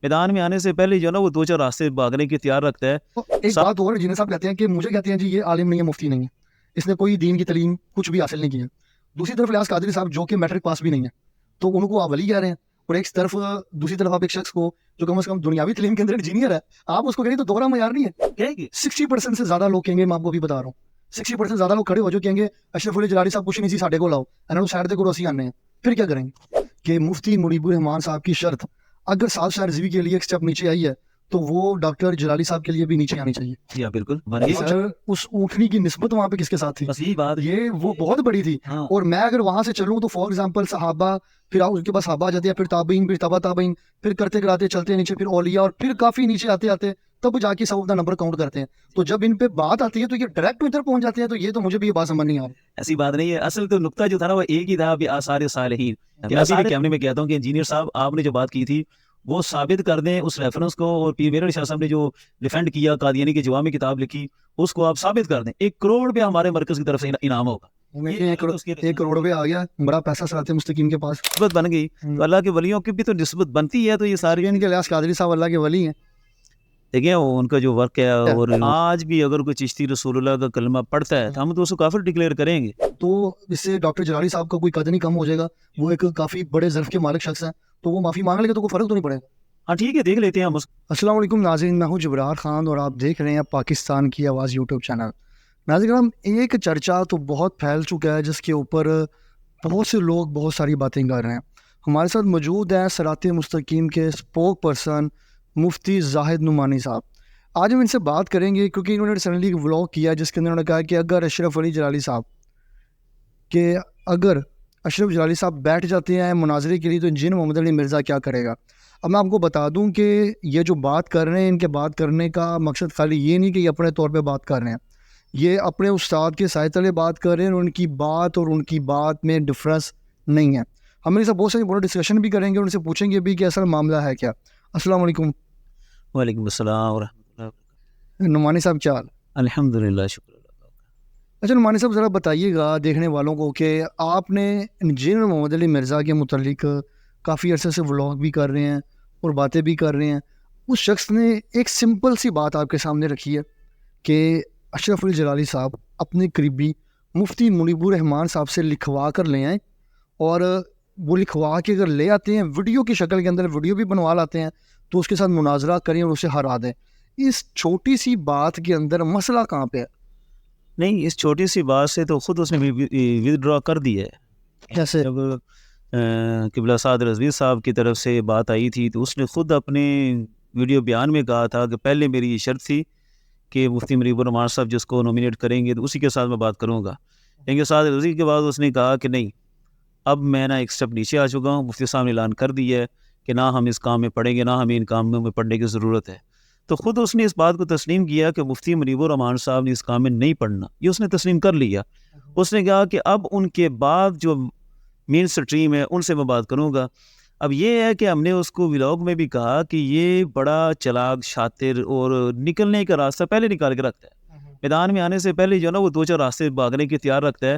میدان میں آنے سے پہلے جو ہے نا وہ 2-4 راستے بھاگنے کی اختیار رکھتا ہے. ایک بات اور جنہیں صاحب کہتے ہیں کہ مجھے کہتے ہیں جی یہ عالم نہیں ہے، مفتی نہیں ہے، اس نے کوئی دین کی تعلیم کچھ بھی حاصل نہیں کی ہے. دوسری طرف الیاس قادری صاحب جو کہ میٹرک پاس بھی نہیں ہے، تو ان کو آپ ولی کہہ رہے ہیں. اور ایک طرف دوسری طرف آپ ایک شخص کو جو کم از کم دنیاوی تعلیم کے اندر انجینئر ہے، آپ اس کو کہیں تو دوہرا معیار نہیں ہے. 60% سے زیادہ لوگ کہیں گے، میں آپ کو بھی بتا رہا ہوں 60% زیادہ لوگ کھڑے ہو جو کہیں گے اشرف علی جلالی صاحب کچھ نہیں سی ساڈے کو لاؤ انہوں نے سائڈ تے کرو اسی آنے ہیں. پھر کیا کریں گے کہ مفتی منیب الرحمان صاحب کی شرط اگر 7 شہر رضوی کے لیے ایک سٹیپ نیچے آئی ہے تو وہ ڈاکٹر جلالی صاحب کے لیے بھی نیچے آنی چاہیے. یا بالکل سر اس اونٹنی کی نسبت وہاں پہ کس کے ساتھ تھی؟ بس یہی بات یہ وہ بہت بڑی تھی. اور میں اگر وہاں سے چلوں تو فار ایگزامپل صحابہ، پھر اس کے بعد صحابہ آ جاتے ہیں، پھر تابعین، پھر تبع تابعین، پھر کرتے کراتے چلتے نیچے، پھر اولیاء، اور پھر کافی نیچے آتے آتے تب جا کے سب اپنا نمبر کاؤنٹ کرتے ہیں. تو جب ان پہ بات آتی ہے تو یہ ڈائریکٹ ادھر پہنچ جاتے ہیں. تو یہ تو مجھے بھی یہ بات سمجھ نہیں آ رہی. ایسی بات نہیں ہے. اصل تو نقطہ جو تھا نا وہ ایک ہی تھا، آثار صالحین. میں کیمرے میں کہتا ہوں کہ انجینئر صاحب آپ نے جو بات کی تھی وہ ثابت کر دیں اس ریفرنس کو، اور پیر میرا شاہ صاحب نے جو ڈیفینڈ کیا قادیانی کی جوامع کتاب لکھی اس کو آپ ثابت کر دیں. 1 کروڑ روپیہ ہمارے مرکز کی طرف سے انعام ہوگا. 1 کروڑ روپے آ گیا، بڑا پیسہ صراط مستقیم کے پاس نسبت بن گئی تو اللہ کے ولیوں کی بھی تو نسبت بنتی ہے. تو یہ ساری ان کے الیاس قادری صاحب اللہ کے ولی ہیں. دیکھیں ان کا جو ورک ہے، اور آج بھی اگر کوئی چشتی رسول اللہ کا کلمہ پڑھتا ہے تو ہم تو اس کو کافر ڈکلیئر کریں گے. تو اس سے ڈاکٹر جلالی صاحب کا کوئی قدر نہیں کم ہو جائے گا. وہ ایک کافی بڑے ظرف کے مالک شخص ہیں، تو وہ معافی مانگ لے گا تو کوئی فرق تو نہیں پڑے گا. ہاں ٹھیک ہے، دیکھ لیتے ہیں ہم. السلام علیکم ناظرین، میں ہوں جبرار خان اور آپ دیکھ رہے ہیں پاکستان کی آواز یوٹیوب چینل. ناظرین، ایک چرچا تو بہت پھیل چکا ہے جس کے اوپر بہت سے لوگ بہت ساری باتیں کر رہے ہیں. ہمارے ساتھ موجود ہیں صراط مستقیم کے اسپوک پرسن مفتی زاہد نعمانی صاحب. آج ہم ان سے بات کریں گے کیونکہ انہوں نے ریسنٹلی ایک ولاگ کیا جس کے اندر انہوں نے کہا کہ اگر اشرف علی جلالی صاحب بیٹھ جاتے ہیں مناظرے کے لیے تو انجینئر محمد علی مرزا کیا کرے گا. اب میں آپ کو بتا دوں کہ یہ جو بات کر رہے ہیں ان کے بات کرنے کا مقصد خالی یہ نہیں کہ یہ اپنے طور پہ بات کر رہے ہیں، یہ اپنے استاد کے سائے تلے بات کر رہے ہیں. ان کی بات اور ان کی بات میں ڈفرینس نہیں ہے. ہم ان سے بہت ساری بڑے ڈسکشن بھی کریں گے، ان سے پوچھیں گے بھی کہ اصل معاملہ ہے کیا. السلام علیکم. وعلیکم السلام ورحمۃ اللہ. نعمانی صاحب کیا حال؟ الحمد للہ، شکر اللہ. اچھا نعمانی صاحب، ذرا بتائیے گا دیکھنے والوں کو کہ آپ نے انجینئر محمد علی مرزا کے متعلق کافی عرصے سے ولاگ بھی کر رہے ہیں اور باتیں بھی کر رہے ہیں. اس شخص نے ایک سمپل سی بات آپ کے سامنے رکھی ہے کہ اشرف علی جلالی صاحب اپنے قریبی مفتی منیب الرحمان صاحب سے لکھوا کر لے آئیں، اور وہ لکھوا کے اگر لے آتے ہیں ویڈیو کی شکل کے اندر، ویڈیو بھی بنوا لاتے ہیں، تو اس کے ساتھ مناظرہ کریں اور اسے ہرا دیں. اس چھوٹی سی بات کے اندر مسئلہ کہاں پہ ہے؟ نہیں، اس چھوٹی سی بات سے تو خود اس نے ودرا کر دی ہے. کیسے؟ جب قبلہ سعد رضوی صاحب کی طرف سے بات آئی تھی تو اس نے خود اپنے ویڈیو بیان میں کہا تھا کہ پہلے میری یہ شرط تھی کہ مفتی منیب الرحمان صاحب جس کو نومینیٹ کریں گے تو اسی کے ساتھ میں بات کروں گا. لیکن سعد رضوی کے بعد اس نے کہا کہ نہیں، اب میں ایک سٹیپ نیچے آ چکا ہوں. مفتی صاحب نے اعلان کر دیا ہے کہ نہ ہم اس کام میں پڑھیں گے، نہ ہمیں ان کاموں میں پڑھنے کی ضرورت ہے. تو خود اس نے اس بات کو تسلیم کیا کہ مفتی منیب الرحمان صاحب نے اس کام میں نہیں پڑھنا، یہ اس نے تسلیم کر لیا. اس نے کہا کہ اب ان کے بعد جو مین سٹریم ہے ان سے میں بات کروں گا. اب یہ ہے کہ ہم نے اس کو ولاگ میں بھی کہا کہ یہ بڑا چلاک، شاطر اور نکلنے کا راستہ پہلے نکال کے رکھتا ہے. میدان میں آنے سے پہلے جو ہے نا وہ 2-4 راستے بھاگنے کی اختیار رکھتا ہے.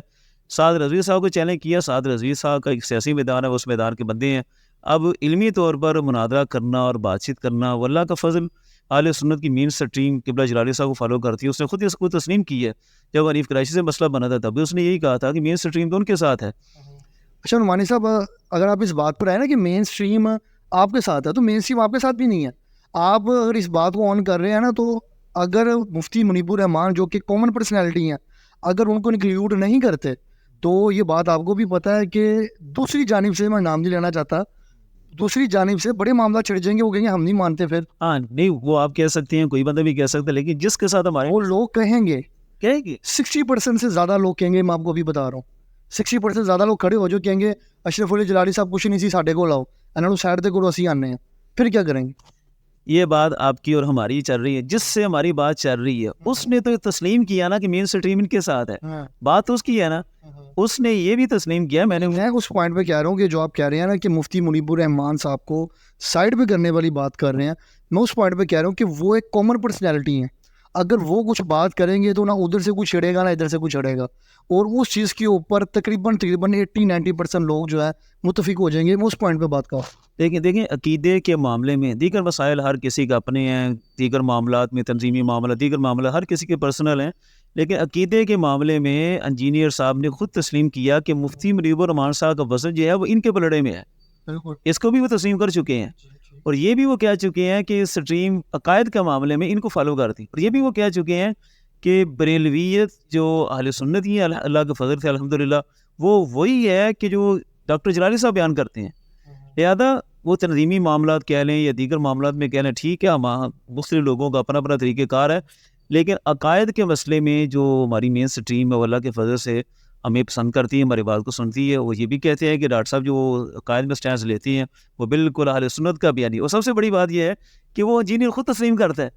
سعد رضوی صاحب کو چیلنج کیا. سعد رضوی صاحب کا ایک سیاسی میدان ہے، اس میدان کے بندے ہیں. اب علمی طور پر مناظرہ کرنا اور بات چیت کرنا، واللہ کا فضل اہل سنت کی مین سٹریم قبلہ جلالی صاحب کو فالو کرتی ہے. اس نے خود اس کو تسلیم کی ہے. جب حنیف قریشی سے مسئلہ بنا تھا تب بھی اس نے یہی کہا تھا کہ مین سٹریم تو ان کے ساتھ ہے. اچھا نعمانی صاحب، اگر آپ اس بات پر آئے نا کہ مین سٹریم آپ کے ساتھ ہے، تو مین سٹریم آپ کے ساتھ بھی نہیں ہے. آپ اگر اس بات کو آن کر رہے ہیں نا، تو اگر مفتی منیب الرحمان جو کہ کامن پرسنالٹی ہیں، اگر ان کو انکلیوڈ نہیں کرتے تو یہ بات آپ کو بھی پتہ ہے کہ دوسری جانب سے، میں نام نہیں لینا چاہتا، دوسری جانب سے بڑے معاملات چھڑ جائیں گے. وہ کہیں گے ہم نہیں مانتے. پھر ہاں نہیں، وہ آپ کہہ سکتے ہیں، کوئی بندہ بھی کہہ سکتا ہے، لیکن جس کے ساتھ ہمارے وہ لوگ کہیں گے 60% سے زیادہ لوگ کہیں گے، میں آپ کو بھی بتا رہا ہوں 60% زیادہ لوگ کھڑے ہو جو کہیں گے اشرف علی جلالی صاحب کچھ نہیں سی ساڈے کو لاؤ انہوں سائڈ تے کرو اسی آنے ہیں. پھر کیا کریں گے؟ یہ بات آپ کی اور ہماری چل رہی ہے. جس سے ہماری بات چل رہی ہے اس نے تو تسلیم کیا نا کہ مین سٹریم ان کے ساتھ ہے. بات تو اس کی ہے نا، اس نے یہ بھی تسلیم کیا. میں اس پوائنٹ پہ کہہ رہا ہوں کہ جو آپ کہہ رہے ہیں نا کہ مفتی منیب الرحمان صاحب کو سائڈ پہ کرنے والی بات کر رہے ہیں، میں اس پوائنٹ پہ کہہ رہا ہوں کہ وہ ایک کامن پرسنالٹی ہیں. اگر وہ کچھ بات کریں گے تو نہ ادھر سے کچھ چھڑے گا نہ ادھر سے کچھ چھڑے گا, اور اس چیز کے اوپر تقریباً 80-90% لوگ جو ہے متفق ہو جائیں گے. میں اس پوائنٹ پہ بات کروں. دیکھیں عقیدے کے معاملے میں دیگر مسائل ہر کسی کا اپنے ہیں, دیگر معاملات میں تنظیمی معاملات, دیگر معاملات ہر کسی کے پرسنل ہیں, لیکن عقیدے کے معاملے میں انجینئر صاحب نے خود تسلیم کیا کہ مفتی منیب الرحمان صاحب کا وزن جو ہے وہ ان کے پلڑے میں ہے. اس کو بھی وہ تسلیم کر چکے ہیں, اور یہ بھی وہ کہہ چکے ہیں کہ سٹریم عقائد کے معاملے میں ان کو فالو کرتی, اور یہ بھی وہ کہہ چکے ہیں کہ بریلویت جو اہل سنت ہی اللہ کے فضل سے الحمدللہ وہ وہی ہے کہ جو ڈاکٹر جلالی صاحب بیان کرتے ہیں. لہذا وہ تنظیمی معاملات کہہ لیں یا دیگر معاملات میں کہہ لیں, ٹھیک ہے, مختلف لوگوں کا اپنا اپنا طریقہ کار ہے, لیکن عقائد کے مسئلے میں جو ہماری مین سٹریم ہے وہ اللہ کے فضل سے ہمیں پسند کرتی ہے, ہماری بات کو سنتی ہے. وہ یہ بھی کہتے ہیں کہ ڈاکٹر صاحب جو عقائد میں سٹینڈ لیتی ہیں وہ بالکل اہل سنت کا بیان نہیں. اور سب سے بڑی بات یہ ہے کہ وہ انجینئر خود تسلیم کرتا ہے,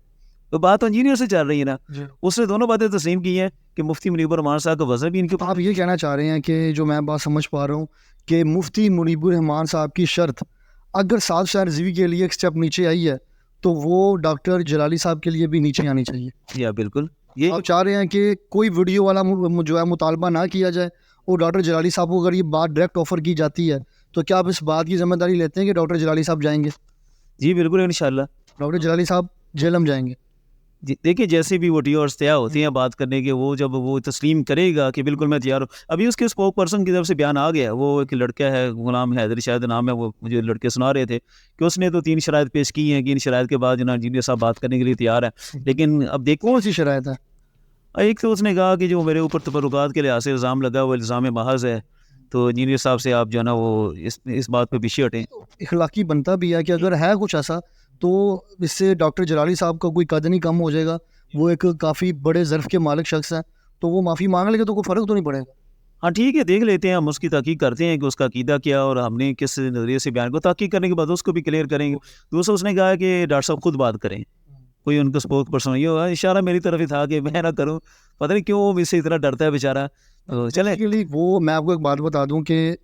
تو بات تو انجینئر سے چل رہی ہے نا, اس نے دونوں باتیں تسلیم کی ہیں کہ مفتی منیب الرحمان صاحب کا وزن بھی ان کے. آپ یہ کہنا چاہ رہے ہیں کہ جو میں بات سمجھ پا رہا ہوں کہ مفتی منیب الرحمان صاحب کی شرط اگر 7 شہر رضوی کے لیے ایک سٹیپ نیچے آئی ہے تو وہ ڈاکٹر جلالی صاحب کے لیے بھی نیچے آنی چاہیے. یا بالکل, یہ آپ چاہ رہے ہیں کہ کوئی ویڈیو والا جو ہے مطالبہ نہ کیا جائے, اور ڈاکٹر جلالی صاحب کو اگر یہ بات ڈائریکٹ آفر کی جاتی ہے تو کیا آپ اس بات کی ذمہ داری لیتے ہیں کہ ڈاکٹر جلالی صاحب جائیں گے؟ جی بالکل انشاءاللہ ڈاکٹر جلالی صاحب جہلم جائیں گے. جی دیکھیں جیسے بھی وہ ٹیورس تیار ہوتی ہیں بات کرنے کے, وہ جب وہ تسلیم کرے گا کہ بالکل میں تیار ہوں. ابھی اس کے اسپوک پرسن کی طرف سے بیان آ گیا, وہ ایک لڑکا ہے غلام حیدر شاید نام ہے, وہ مجھے لڑکے سنا رہے تھے کہ اس نے تو 3 شرائط پیش کی ہیں کہ ان شرائط کے بعد جناب انجینئر صاحب بات کرنے کے لیے تیار ہے. لیکن اب دیکھو کون سی شرائط ہے؟ ایک تو اس نے کہا کہ جو میرے اوپر تبرکات کے لحاظ سے الزام لگا وہ الزام محض ہے, تو انجینئر صاحب سے آپ جو ہے نا وہ اس بات پہ پیچھے ہٹیں. اخلاقی بنتا بھی ہے کہ اگر ہے کچھ ایسا تو اس سے ڈاکٹر جلالی صاحب کا کوئی قدر نہیں کم ہو جائے گا. وہ ایک کافی بڑے ظرف کے مالک شخص ہیں, تو وہ معافی مانگ لے گا تو کوئی فرق تو نہیں پڑے گا. ہاں ٹھیک ہے, دیکھ لیتے ہیں, ہم اس کی تحقیق کرتے ہیں کہ اس کا عقیدہ کیا اور ہم نے کس نظریے سے بیان کو تحقیق کرنے کے بعد اس کو بھی کلیئر کریں گے. دوسرا اس نے کہا کہ ڈاکٹر صاحب خود بات کریں, کوئی ان کا اسپوک پرسن یہ ہوگا. اشارہ میری طرف ہی تھا کہ میں نہ کروں, پتہ نہیں کیوں وہ مجھ سے اتنا ڈرتا ہے بیچارہ. چلیں وہ میں آپ کو ایک بات بتا دوں کہ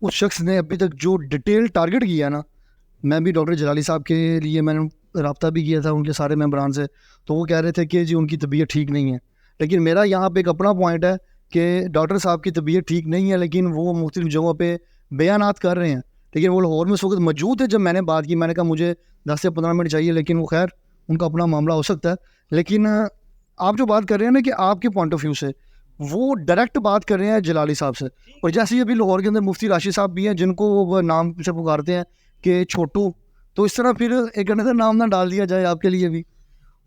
اس شخص نے ابھی تک جو ڈیٹیل ٹارگٹ کیا نا, میں بھی ڈاکٹر جلالی صاحب کے لیے میں نے رابطہ بھی کیا تھا ان کے سارے ممبران سے, تو وہ کہہ رہے تھے کہ جی ان کی طبیعت ٹھیک نہیں ہے. لیکن میرا یہاں پہ ایک اپنا پوائنٹ ہے کہ ڈاکٹر صاحب کی طبیعت ٹھیک نہیں ہے, لیکن وہ مختلف جگہوں پہ بیانات کر رہے ہیں. لیکن وہ لاہور میں اس وقت موجود ہے جب میں نے بات کی. میں نے کہا مجھے 10 سے 15 منٹ چاہیے, لیکن وہ خیر ان کا اپنا معاملہ ہو سکتا ہے. لیکن آپ جو بات کر رہے ہیں نا کہ آپ کے پوائنٹ آف ویو سے وہ ڈائریکٹ بات کر رہے ہیں جلالی صاحب سے, اور جیسے ہی ابھی لاہور کے اندر مفتی راشد صاحب بھی ہیں جن کو وہ نام سے پکارتے ہیں کہ چھوٹو, تو اس طرح پھر ایک اندر نام نہ ڈال دیا جائے آپ کے لیے بھی.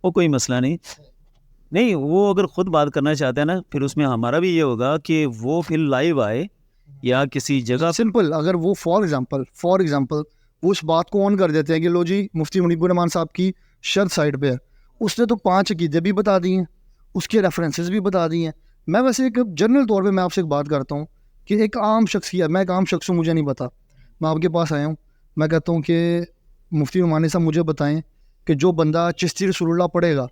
وہ کوئی مسئلہ نہیں, وہ اگر خود بات کرنا چاہتے ہیں نا پھر اس میں ہمارا بھی یہ ہوگا کہ وہ پھر لائیو آئے یا کسی جگہ. سمپل, اگر وہ فار ایگزامپل وہ اس بات کو آن کر دیتے ہیں کہ لو جی مفتی منیب الرحمان صاحب کی شرط سائڈ پہ ہے, اس نے تو 5 عقیدے بھی بتا دی ہیں, اس کے ریفرنسز بھی بتا دی ہیں. میں ویسے ایک جنرل طور پہ میں آپ سے ایک بات کرتا ہوں کہ ایک عام شخص کی, میں ایک عام شخص ہوں, مجھے نہیں پتا, میں آپ کے پاس آیا ہوں, میں کہتا ہوں کہ مفتی نعمانی صاحب مجھے بتائیں کہ جو بندہ چشتی رسول اللہ پڑھے گا,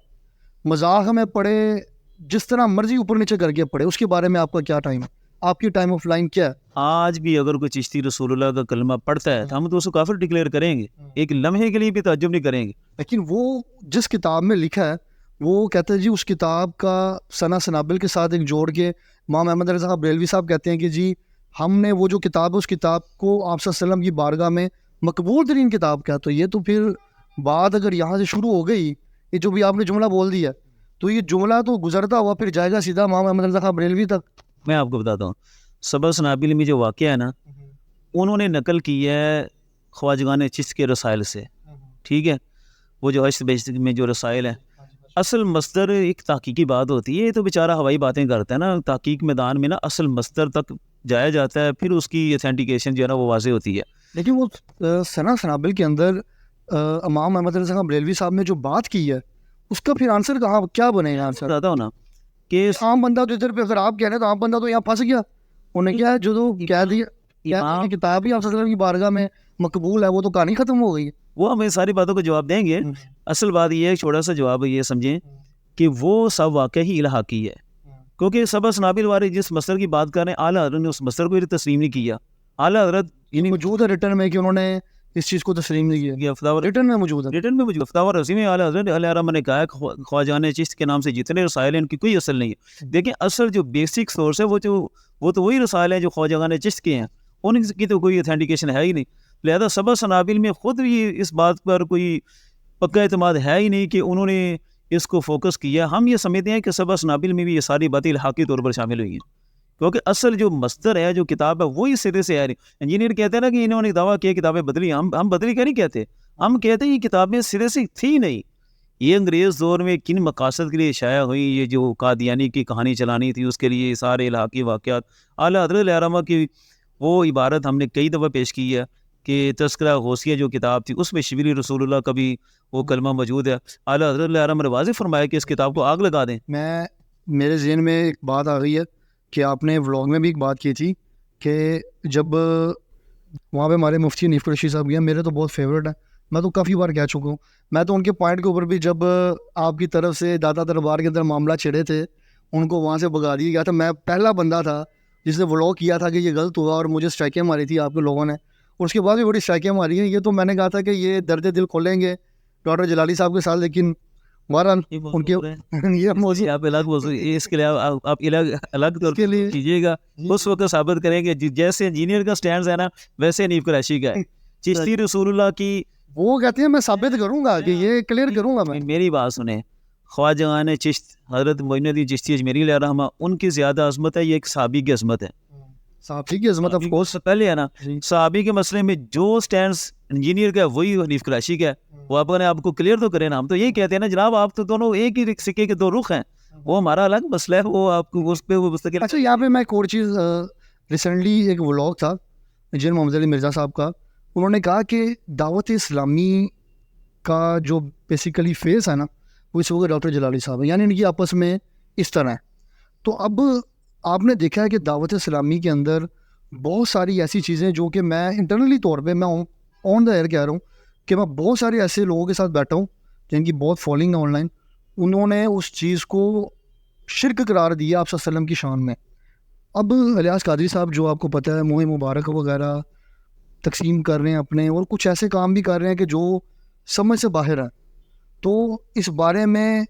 مذاق میں پڑھے, جس طرح مرضی اوپر نیچے کر کے پڑھے, اس کے بارے میں آپ کا کیا ٹائم ہے, آپ کی ٹائم آف لائن کیا ہے؟ آج بھی اگر کوئی چشتی رسول اللہ کا کلمہ پڑھتا ہے تو ہم تو اس کو کافر ڈکلیئر کریں گے, ایک لمحے کے لیے بھی تعجب نہیں کریں گے. لیکن وہ جس کتاب میں لکھا ہے وہ کہتے ہیں جی اس کتاب کا ثنا سنابل کے ساتھ ایک جوڑ کے امام احمد رضا صاحب بریلوی صاحب کہتے ہیں کہ جی ہم نے وہ جو کتاب ہے اس کتاب کو آپ صلی اللہ علیہ وسلم کی بارگاہ میں مقبول ترین کتاب کیا. تو یہ تو پھر بات اگر یہاں سے شروع ہو گئی, یہ جو بھی آپ نے جملہ بول دیا, تو یہ جملہ تو گزرتا ہوا پھر جائے گا سیدھا امام احمد رضا صاحب بریلوی تک. میں آپ کو بتاتا ہوں, سبع سنابل میں جو واقعہ ہے نا, انہوں نے نقل کی ہے خواجگان چشت کے رسائل سے, ٹھیک ہے, وہ جو عشت بیشت میں جو رسائل ہیں. اصل مصدر ایک تحقیقی بات ہوتی ہے, یہ تو بیچارہ ہوائی باتیں کرتا ہے نا. تحقیق میدان میں نا اصل مصدر تک جایا جاتا ہے, پھر اس کی اتھینٹیکیشن جو ہے نا وہ واضح ہوتی ہے. لیکن وہ ثنا سنابل کے اندر امام احمد رضا صاحب بریلوی صاحب نے جو بات کی ہے اس کا پھر آنسر کہاں, کیا بنے گا آنسر؟ بتاتا ہوں نا کہ عام بندہ تو ادھر پہ, اگر آپ کہہ رہے ہیں تو عام بندہ تو یہاں پھنس گیا. انہیں کیا ہے جو تو کہہ دیا کتاب ہی آپ صلی اللہ علیہ وسلم کی بارگاہ میں مقبول ہے, وہ تو کہانی ختم ہو گئی ہے. وہ ہمیں ساری باتوں کو جواب دیں گے. اصل بات یہ ہے, چھوٹا سا جواب یہ سمجھیں کہ وہ سب واقعی ہی الحاقی ہے, کیونکہ سبع سنابل والے جس مصدر کی بات کر رہے ہیں اعلیٰ حضرت نے اس مصدر کو تسلیم نہیں کیا. اعلیٰ حضرت موجود ہے ریٹرن میں کہ انہوں نے اس چیز کو تسلیم نہیں کیا. یہ فتاوی ریٹن میں موجود ہے. ریٹن میں مجھے فتاوی رضی میں اعلیٰ حضرت علیہ رحمہ نے کہا ہے خواجہ چشت کے نام سے جتنے رسائل ہیں ان کی کوئی اصل نہیں ہے. دیکھیں اصل جو بیسک سورس ہے وہ تو وہی رسائل ہیں جو خواجہ چشت کے ہیں, ان کی تو کوئی اتھینٹیکیشن ہے ہی نہیں. لہذا سبع سنابل میں خود بھی اس بات پر کوئی پکا اعتماد ہے ہی نہیں کہ انہوں نے اس کو فوکس کیا. ہم یہ سمجھتے ہیں کہ سبع سنابل میں بھی یہ ساری باتیں الحاقی طور پر شامل ہوئی ہیں, کیونکہ اصل جو مصدر ہے جو کتاب ہے وہی سرے سے ہے نہیں. انجینئر کہتے ہیں نا کہ انہوں نے دعویٰ کیا کتابیں بدلی, ہم بدلی کیا نہیں کہتے, ہم کہتے ہیں یہ کتابیں سرے سے تھی نہیں. یہ انگریز دور میں کن مقاصد کے لیے شائع ہوئی, یہ جو قادیانی کی کہانی چلانی تھی اس کے لیے سارے الحاقی واقعات. اعلیٰ حضرت علیہ رحمہ کی وہ عبارت ہم نے کئی دفعہ پیش کی ہے کہ تذکرہ غوثیہ جو کتاب تھی اس میں شبلی رسول اللہ کا بھی وہ کلمہ موجود ہے. اعلیٰ حضرت علیہ رحمہ نے واضح فرمایا کہ اس کتاب کو آگ لگا دیں. میرے ذہن میں ایک بات آ گئی ہے کہ آپ نے ولاگ میں بھی ایک بات کی تھی کہ جب وہاں پہ ہمارے مفتی حنیف قریشی صاحب گئے, میرے تو بہت فیوریٹ ہیں, میں تو کافی بار کہہ چکا ہوں. میں تو ان کے پوائنٹ کے اوپر بھی جب آپ کی طرف سے داتا دربار کے اندر معاملہ چھڑے تھے, ان کو وہاں سے بگا دیا گیا تھا, میں پہلا بندہ تھا جس نے ولاگ کیا تھا کہ یہ غلط ہوا اور مجھے اسٹرائکیں ماری تھی آپ کے لوگوں نے, اور اس کے بعد بھی بڑی اسٹرائکیں ماری ہیں. یہ تو میں نے کہا تھا کہ یہ درد دل کھولیں گے ڈاکٹر جلالی صاحب کے ساتھ, لیکن بہرحال ان کے یہ موضوع آپ الگ موضوع اس کے لیے آپ الگ طور کے لیے کیجیے گا. اس وقت ثابت کریں گے جیسے انجینئر کا سٹینڈ ہے نا ویسے حنیف قریشی کا ہے. چشتی رسول اللہ کی وہ کہتے ہیں میں ثابت کروں گا کہ یہ کلیئر کروں گا. میں میری بات سنیں, خواجہ چشت حضرت معین الدین چشتی اجمیری علیہ رحمہ ان کی زیادہ عظمت ہے, یہ ایک صحابی کی عظمت ہے. صحابی کی عظمت آف کورس پہلے ہے نا, صحابی کے مسئلے میں جو سٹینڈز انجینئر کا ہے وہی حنیف قریشی کا ہے. وہ اپنے آپ کو کلیئر تو کریں نا. ہم تو یہی کہتے ہیں نا جناب آپ تو دونوں ایک ہی سکے کے دو رخ ہیں, وہ ہمارا الگ مسئلہ ہے, وہ آپ کو اس پہ وہ مستقل. اچھا یہاں پہ میں ایک اور چیز, ریسنٹلی ایک ولاگ تھا انجینئر محمد علی مرزا صاحب کا, انہوں نے کہا کہ دعوت اسلامی کا جو بیسیکلی فیس ہے نا وہ اس وقت ڈاکٹر جلالی صاحب ہے, یعنی ان کی آپس میں اس طرح ہے. تو اب آپ نے دیکھا ہے کہ دعوت اسلامی کے اندر بہت ساری ایسی چیزیں جو کہ میں انٹرنلی طور پہ میں آن دا ایئر کہہ رہا ہوں کہ میں بہت سارے ایسے لوگوں کے ساتھ بیٹھا ہوں جن کی بہت فالوئنگ ہے آن لائن, انہوں نے اس چیز کو شرک قرار دیا آپ صلی اللہ علیہ وسلم کی شان میں. اب الیاس قادری صاحب جو آپ کو پتہ ہے موہ مبارک وغیرہ تقسیم کر رہے ہیں اپنے, اور کچھ ایسے کام بھی کر رہے ہیں کہ جو سمجھ سے باہر ہے. تو اس بارے میں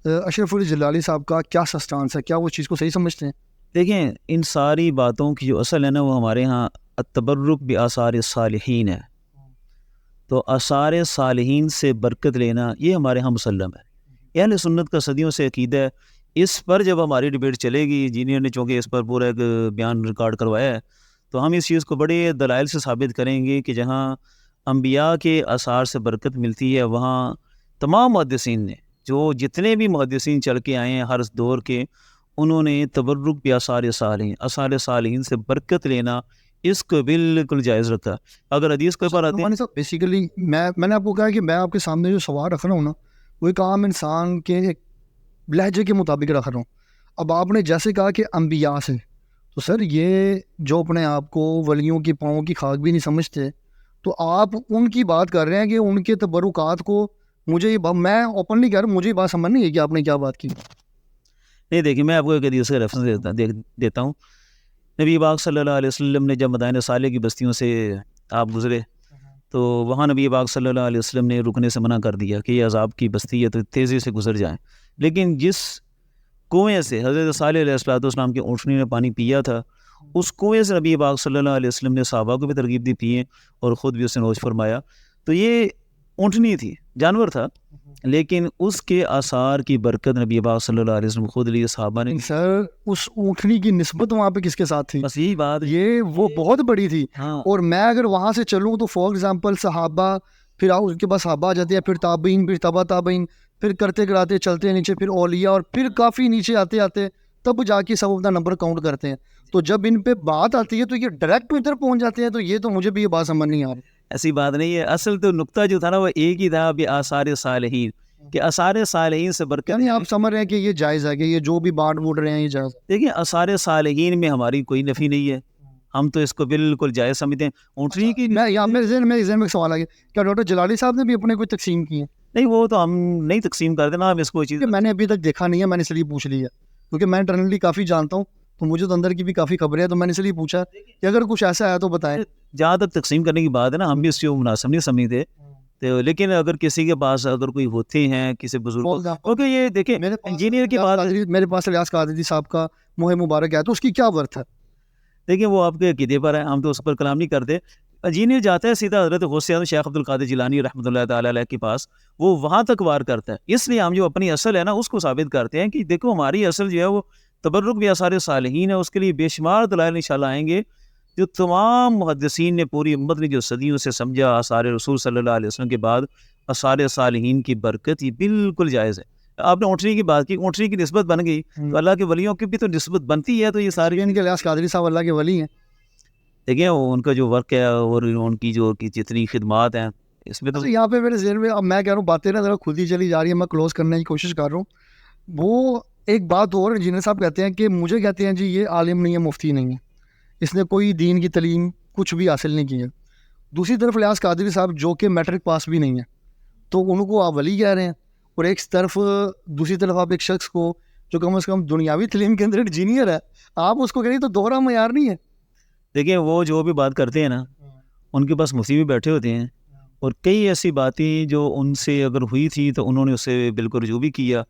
اشرف علی جلالی صاحب کا کیا سسٹانس ہے, کیا وہ چیز کو صحیح سمجھتے ہیں؟ دیکھیں ان ساری باتوں کی جو اصل ہے نا وہ ہمارے ہاں التبرک بآثار الصالحین ہے. تو آثار صالحین سے برکت لینا یہ ہمارے ہاں مسلم ہے. اہل سنت کا صدیوں سے عقیدہ ہے. اس پر جب ہماری ڈیبیٹ چلے گی, انجینئر نے چونکہ اس پر پورا ایک بیان ریکارڈ کروایا ہے, تو ہم اس چیز کو بڑے دلائل سے ثابت کریں گے کہ جہاں انبیاء کے آثار سے برکت ملتی ہے وہاں تمام محدثین نے, جو جتنے بھی محدثین چل کے آئے ہیں ہر دور کے, انہوں نے تبرک بآثار صالحین, آثار صالحین سے برکت لینا اس کو بالکل جائز رکھا. اگر حدیث کے اوپر آتے ہیں بیسیکلی میں نے آپ کو کہا کہ میں آپ کے سامنے جو سوال رکھ رہا ہوں نا وہ ایک عام انسان کے لہجے کے مطابق رکھ رہا ہوں. اب آپ نے جیسے کہا کہ انبیاء سے, تو سر یہ جو اپنے آپ کو ولیوں کی پاؤں کی خاک بھی نہیں سمجھتے, تو آپ ان کی بات کر رہے ہیں کہ ان کے تبرکات کو, مجھے یہ میں اوپنلی کہہ رہا ہوں, مجھے یہ بات سمجھ نہیں ہے کہ آپ نے کیا بات کی. نہیں دیکھیے میں آپ کو ایک حدیث کا ریفرنس دیتا ہوں. نبی پاک صلی اللہ علیہ وسلم نے جب مدائن صالح کی بستیوں سے آپ گزرے تو وہاں نبی پاک صلی اللہ علیہ وسلم نے رکنے سے منع کر دیا کہ یہ عذاب کی بستی ہے تو تیزی سے گزر جائیں. لیکن جس کنویں سے حضرت صالح علیہ السلام کے اونٹنی نے پانی پیا تھا, اس کنویں سے نبی پاک صلی اللہ علیہ وسلم نے صحابہ کو بھی ترغیب دی پیے اور خود بھی اسے نوش فرمایا. تو یہ اونٹنی تھی, جانور تھا, لیکن اس کے آثار کی برکت نبی پاک صلی اللہ علیہ وسلم خود لیے صحابہ نے. سر اس اونٹنی کی نسبت وہاں پہ کس کے ساتھ تھی؟ بس یہی بات, یہ وہ بہت بڑی تھی. ہاں, اور میں اگر وہاں سے چلوں تو فار ایگزامپل صحابہ, پھر اس کے بعد صحابہ آ جاتے ہیں, پھر تابعین, پھر تبع تابعین, پھر کرتے کراتے چلتے ہیں نیچے, پھر اولیاء, اور پھر کافی نیچے آتے آتے تب جا کے سب اپنا نمبر کاؤنٹ کرتے ہیں. تو جب ان پہ بات آتی ہے تو یہ ڈائریکٹ ادھر پہنچ جاتے ہیں. تو یہ تو مجھے بھی یہ بات سمجھ نہیں آ رہی. ایسی بات نہیں ہے. اصل تو نقطہ جو تھا نا وہ ایک ہی تھا, بآثار صالحین, کہ آثار صالحین سے برکت. یعنی آپ سمجھ رہے ہیں کہ یہ جائز ہے, کہ یہ جو بھی بانٹ بوٹ رہے ہیں یہ جائز ہے. دیکھیں آثار صالحین میں ہماری کوئی نفی نہیں ہے, ہم تو اس کو بالکل جائز سمجھتے ہیں. اونٹنی کی میرے ذہن میں ایک سوال آ گیا, کیا ڈاکٹر جلالی صاحب نے بھی اپنے کوئی تقسیم کی ہے؟ نہیں, وہ تو ہم نہیں تقسیم کرتے نا, ہم اس کو چیز میں نے ابھی تک دیکھا نہیں ہے, میں نے اس لیے پوچھ لی ہے, کیونکہ میں انٹرنلی کافی جانتا ہوں. تو مجھے تو اندر کی بھی کافی خبریں ہیں، تو میں نے اس لیے پوچھا کہ اگر کچھ ایسا ہے تو بتائیں. جہاں تک تقسیم کرنے کی بات ہے نا، ہم بھی اس کو مناسب نہیں سمجھتے. تو لیکن اگر کسی کے پاس اگر کوئی ہوتے ہیں کسی بزرگ، کیونکہ یہ دیکھیں انجینئر کی بات، میرے پاس ریاض قادری صاحب کا موہ مبارک ہے، تو اس کی کیا ورتھ ہے؟ دیکھیں وہ آپ کے عقیدے پر ہے، ہم تو اس پر کلام نہیں کرتے. انجینئر جاتا ہے سیدھا حضرت غوث اعظم شیخ عبد القادر جیلانی رحمۃ اللہ تعالی علیہ کے پاس، وہ وہاں تک وار کرتا ہے. اس لیے ہم جو اپنی اصل ہے نا اس کو ثابت کرتے ہیں کہ دیکھو ہماری اصل جو ہے وہ تبرک بھی آثار صالحین ہے. اس کے لیے بے شمار دلائل انشاءاللہ آئیں گے جو تمام محدثین نے، پوری امت نے جو صدیوں سے سمجھا. آثار رسول صلی اللہ علیہ وسلم کے بعد آثار صالحین کی برکت یہ بالکل جائز ہے. آپ نے اونٹنی کی بات کی، اونٹنی کی نسبت بن گئی تو اللہ کے ولیوں کی بھی تو نسبت بنتی ہے. تو یہ ساری ان کے ریاض قادری صاحب اللہ کے ولی ہیں. دیکھیں ان کا جو ورک ہے اور ان کی جو جتنی خدمات ہیں اس میں تو یہاں پہ میرے ذہن میں اب میں کہہ رہا ہوں باتیں نا ذرا خود ہی چلی جا رہی ہے، میں کلوز کرنے کی کوشش کر رہا ہوں. وہ ایک بات اور انجینئر صاحب کہتے ہیں کہ مجھے کہتے ہیں جی یہ عالم نہیں ہے، مفتی نہیں ہے، اس نے کوئی دین کی تعلیم کچھ بھی حاصل نہیں کی ہے. دوسری طرف ریاض قادری صاحب جو کہ میٹرک پاس بھی نہیں ہے، تو ان کو آپ ولی کہہ رہے ہیں. اور ایک طرف دوسری طرف آپ ایک شخص کو جو کم از کم دنیاوی تعلیم کے اندر انجینئر ہے، آپ اس کو کہہ رہے ہیں، تو دوہرا معیار نہیں ہے. دیکھیں وہ جو بھی بات کرتے ہیں نا ان کے پاس مفتی بھی بیٹھے ہوتے ہیں، اور کئی ایسی باتیں جو ان سے اگر ہوئی تھی تو انہوں نے اسے بالکل رجوع بھی کیا.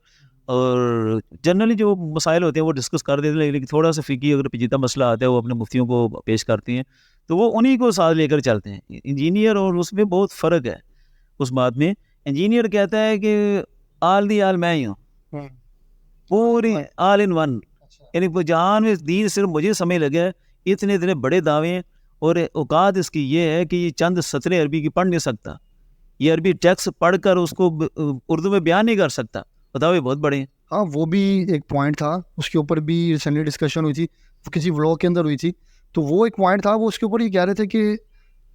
اور جنرلی جو مسائل ہوتے ہیں وہ ڈسکس کر دیتے ہیں، لیکن تھوڑا سا فقہی اگر پیچیدہ مسئلہ آتا ہے وہ اپنے مفتیوں کو پیش کرتے ہیں، تو وہ انہی کو ساتھ لے کر چلتے ہیں. انجینئر اور اس میں بہت فرق ہے اس بات میں. انجینئر کہتا ہے کہ آل دی آل میں ہی ہوں، پوری آل ان ون، یعنی جہان میں دین صرف مجھے سمجھ لگا ہے. اتنے بڑے دعوے ہیں، اور اوقات اس کی یہ ہے کہ یہ چند سطریں عربی کی پڑھ نہیں سکتا، یہ عربی ٹیکسٹ پڑھ کر اس کو اردو میں بیان نہیں کر سکتا. بتاؤ یہ بہت بڑے ہیں. ہاں وہ بھی ایک پوائنٹ تھا، اس کے اوپر بھی ریسنٹلی ڈسکشن ہوئی تھی، کسی ولاگ کے اندر ہوئی تھی. تو وہ ایک پوائنٹ تھا، وہ اس کے اوپر یہ کہہ رہے تھے کہ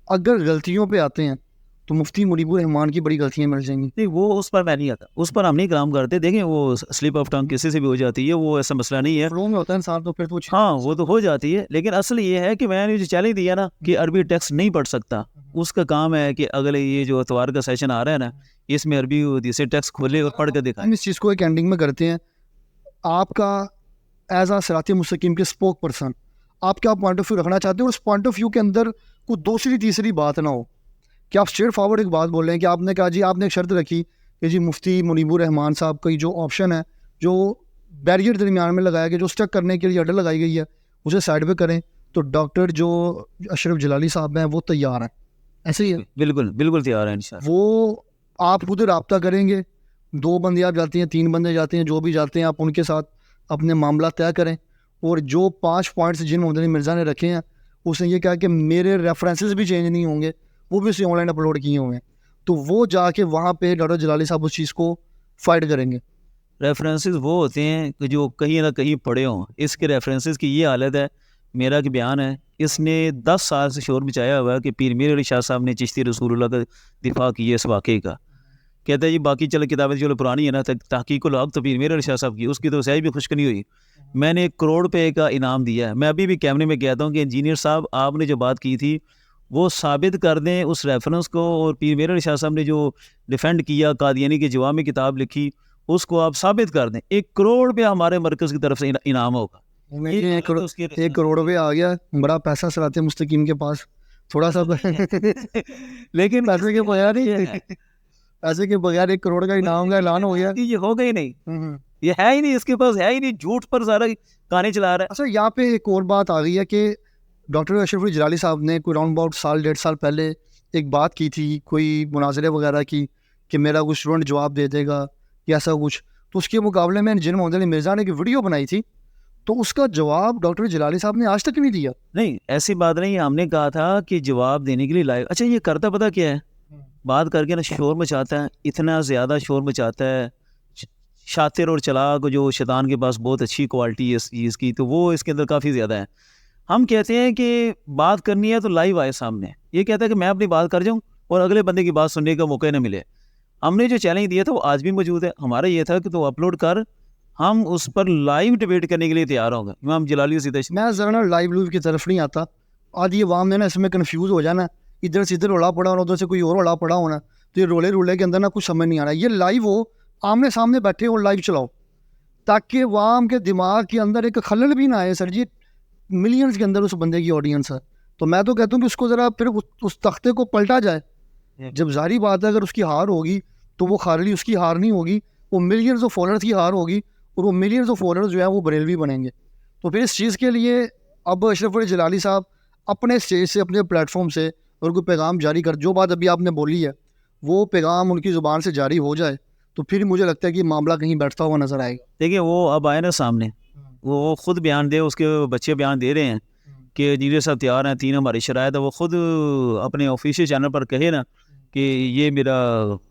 اگر غلطیوں پہ آتے ہیں تو مفتی منیب الرحمان کی بڑی غلطیاں مل جائیں گی. نہیں وہ اس پر میں نہیں آتا، اس پر ہم نہیں کلام کرتے. دیکھیں وہ سلپ آف ٹنگ کسی سے بھی ہو جاتی ہے، وہ ایسا مسئلہ نہیں ہے. فلو میں ہوتا ہے انسان تو پھر تو ہاں وہ تو ہو جاتی ہے، لیکن اصل یہ ہے کہ میں نے جو چیلنج دیا نا کہ عربی ٹیکسٹ نہیں پڑھ سکتا، اس کا کام ہے کہ اگلے یہ جو اتوار کا سیشن آ رہا ہے نا اس میں عربی سے ٹیکسٹ کھولے اور پڑھ کے دکھائیں. ہم اس چیز کو ایک اینڈنگ میں کرتے ہیں. آپ کا ایز اے صراط مستقیم کے اسپوک پرسن آپ کیا پوائنٹ آف ویو رکھنا چاہتے ہیں، اور اس پوائنٹ آف ویو کے اندر کوئی دوسری تیسری بات نہ ہو کہ آپ اسٹریٹ فارورڈ ایک بات بول رہے ہیں کہ آپ نے کہا جی آپ نے ایک شرط رکھی کہ جی مفتی منیب الرحمان صاحب کا جو آپشن ہے، جو بیریئر درمیان میں لگایا گیا، جو اسٹک کرنے کے لیے اڈر لگائی گئی ہے، اسے سائڈ پہ کریں. تو ڈاکٹر جو اشرف جلالی صاحب ہیں وہ تیار ہیں، ایسے ہی ہے؟ بالکل تیار ہے انشاءاللہ. وہ آپ خود رابطہ کریں گے، 2 بندے آپ جاتے ہیں، 3 بندے جاتے ہیں، جو بھی جاتے ہیں آپ ان کے ساتھ اپنے معاملہ طے کریں. اور جو 5 پوائنٹس جن محمد علی مرزا نے رکھے ہیں اس نے یہ کہا کہ میرے ریفرنسز بھی چینج نہیں ہوں گے، وہ بھی اسے آن لائن اپلوڈ کیے ہوئے ہیں. تو وہ جا کے وہاں پہ ڈاکٹر جلالی صاحب اس چیز کو فائٹ کریں گے. ریفرنسز وہ ہوتے ہیں کہ جو کہیں نہ کہیں پڑھے ہوں. اس کے ریفرنسز کی یہ حالت ہے، میرا کہ بیان ہے، اس نے 10 سال سے شور مچایا ہوا ہے کہ پیر میر علی شاہ صاحب نے چشتی رسول اللہ کا دفاع کی اس واقعے کا. کہتا ہے جی باقی چلے کتابیں جو پرانی ہے نا، تحقیق الحق تو پیر میر علی شاہ صاحب کی، اس کی تو سیاہی بھی خشک نہیں ہوئی. میں نے 1 کروڑ روپے کا انعام دیا ہے. میں ابھی بھی کیمرے میں کہتا ہوں کہ انجینئر صاحب آپ نے جو بات کی تھی وہ ثابت کر دیں اس ریفرنس کو، اور پیر میر علی شاہ صاحب نے جو ڈیفینڈ کیا، قادیانی کے جواب میں کتاب لکھی، اس کو آپ ثابت کر دیں. 1 کروڑ روپیہ ہمارے مرکز کی طرف سے انعام ہوگا. 1 کروڑ روپے آ گیا، بڑا پیسہ صراط مستقیم کے پاس، تھوڑا سا لیکن پیسے کے بغیر ہی پیسے کے بغیر 1 کروڑ کا انعام کا اعلان ہو گیا. یہ ہوگا ہی نہیں، یہ ہے ہی نہیں، اس کے پاس ہے ہی نہیں، جھوٹ پر سارا کہانی چلا رہا ہے. اچھا یہاں پہ ایک اور بات آ گئی ہے کہ ڈاکٹر اشرف علی جلالی صاحب نے کوئی راؤنڈ اباؤٹ 1.5 سال پہلے ایک بات کی تھی، کوئی مناظرے وغیرہ کی کہ میرا کوئی اسٹوڈنٹ جواب دے دے گا یا ایسا کچھ. تو اس کے مقابلے میں انجینئر محمد علی مرزا نے ایک ویڈیو بنائی تھی، تو اس کا جواب ڈاکٹر جلالی صاحب نے آج تک نہیں دیا. نہیں ایسی بات نہیں، ہم نے کہا تھا کہ جواب دینے کے لیے لائیو. اچھا یہ کرتا پتہ کیا ہے، بات کر کے نا شور مچاتا ہے، اتنا زیادہ شور مچاتا ہے. شاطر اور چلاک جو شیطان کے پاس بہت اچھی کوالٹی ہے اس چیز کی، تو وہ اس کے اندر کافی زیادہ ہے. ہم کہتے ہیں کہ بات کرنی ہے تو لائیو آئے سامنے. یہ کہتا ہے کہ میں اپنی بات کر جاؤں اور اگلے بندے کی بات سننے کا موقع نہ ملے. ہم نے جو چیلنج دیا تھا وہ آج بھی موجود ہے. ہمارا یہ تھا کہ تو اپلوڈ کر، ہم اس پر لائیو ڈیبیٹ کرنے کے لیے تیار ہوں گے. امام جلالی سیدھا میں ذرا نا لائیو کی طرف نہیں آتا. آدھی عوام نے نا اس میں کنفیوز ہو جانا، ادھر سے ادھر رولا پڑا ہونا، ادھر سے کوئی اور رولا پڑا ہونا، تو یہ رولے کے اندر نا کچھ سمجھ نہیں آ رہا. یہ لائیو ہو، آمنے سامنے بیٹھے اور لائیو چلاؤ. تاکہ عوام کے دماغ کے اندر ایک خلل بھی نہ آئے. سر جی ملینز کے اندر اس بندے کی آڈینس ہے, تو میں تو کہتا ہوں کہ اس کو ذرا پھر اس تختے کو پلٹا جائے. جب ظاہری بات ہے اگر اس کی ہار ہوگی تو وہ خالی اس کی ہار نہیں ہوگی, وہ ملینز آف فالوورز کی ہار ہوگی, اور وہ ملینز آف فالوورز جو ہیں وہ بریلوی بنیں گے. تو پھر اس چیز کے لیے اب اشرف علی جلالی صاحب اپنے اسٹیج سے, اپنے پلیٹ فارم سے اور کوئی پیغام جاری کر, جو بات ابھی آپ نے بولی ہے وہ پیغام ان کی زبان سے جاری ہو جائے تو پھر مجھے لگتا ہے کہ معاملہ کہیں بیٹھتا ہوا نظر آئے گا. دیکھیے وہ اب آئے نا سامنے, وہ خود بیان دے, اس کے بچے بیان دے رہے ہیں کہ انجینئر صاحب تیار ہیں, 3 ہماری شرائط ہے, وہ خود اپنے آفیشیل چینل پر کہے نا کہ یہ میرا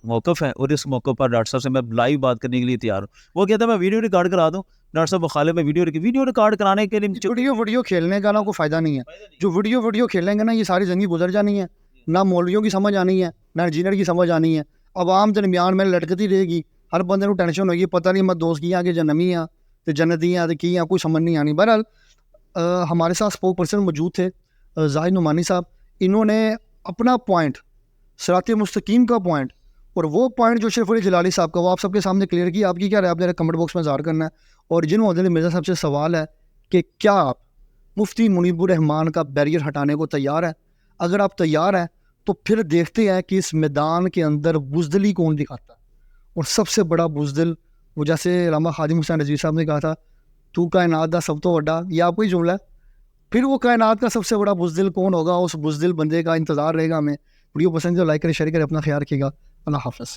موقف ہے اور اس موقع پر ڈاکٹر صاحب سے میں لائیو بات کرنے کے لیے تیار ہوں. وہ کہتا ہے میں ویڈیو ریکارڈ کرا دوں, ڈاکٹر صاحب مخالف میں ویڈیو ریکارڈ کرانے کے لیے ویڈیو کھیلنے کا نا کوئی فائدہ نہیں ہے. جو ویڈیو کھیلیں گے نا یہ ساری زندگی گزر جانی ہے, نہ مولویوں کی سمجھ آنی ہے نہ انجینئر کی سمجھ آنی ہے. عوام درمیان میں لٹکتی رہے گی, ہر بندے کو ٹینشن ہوگی, پتہ نہیں میں دوست کی کہ جنمی ہاں تو جنتی ہاں تو کی ہاں, کوئی سمجھ نہیں آنی. بہرحال ہمارے ساتھ اسپوک پرسن موجود تھے زاہد نعمانی صاحب, انہوں نے اپنا پوائنٹ صراط مستقیم کا پوائنٹ اور وہ پوائنٹ جو اشرف علی جلالی صاحب کا وہ آپ سب کے سامنے کلیئر کیا. آپ کی کیا رائے آپ نے کمنٹ باکس میں ظاہر کرنا ہے. اور جن عہدے مرزا صاحب سے سوال ہے کہ کیا آپ مفتی منیب الرحمان کا بیریئر ہٹانے کو تیار ہیں؟ اگر آپ تیار ہیں تو پھر دیکھتے ہیں کہ اس میدان کے اندر بزدلی کون دکھاتا ہے. اور سب سے بڑا بزدل وہ جیسے علامہ خادم حسین رضوی صاحب نے کہا تھا تو کائنات دا سب تو بڑا, یہ آپ کو ہی جملہ ہے. پھر وہ کائنات کا سب سے بڑا بزدل کون ہوگا, اس بزدل بندے کا انتظار رہے گا ہمیں. ویڈیو پسند ہے لائک کریں, شیئر کریں, اپنا خیال رکھیے گا. اللہ حافظ.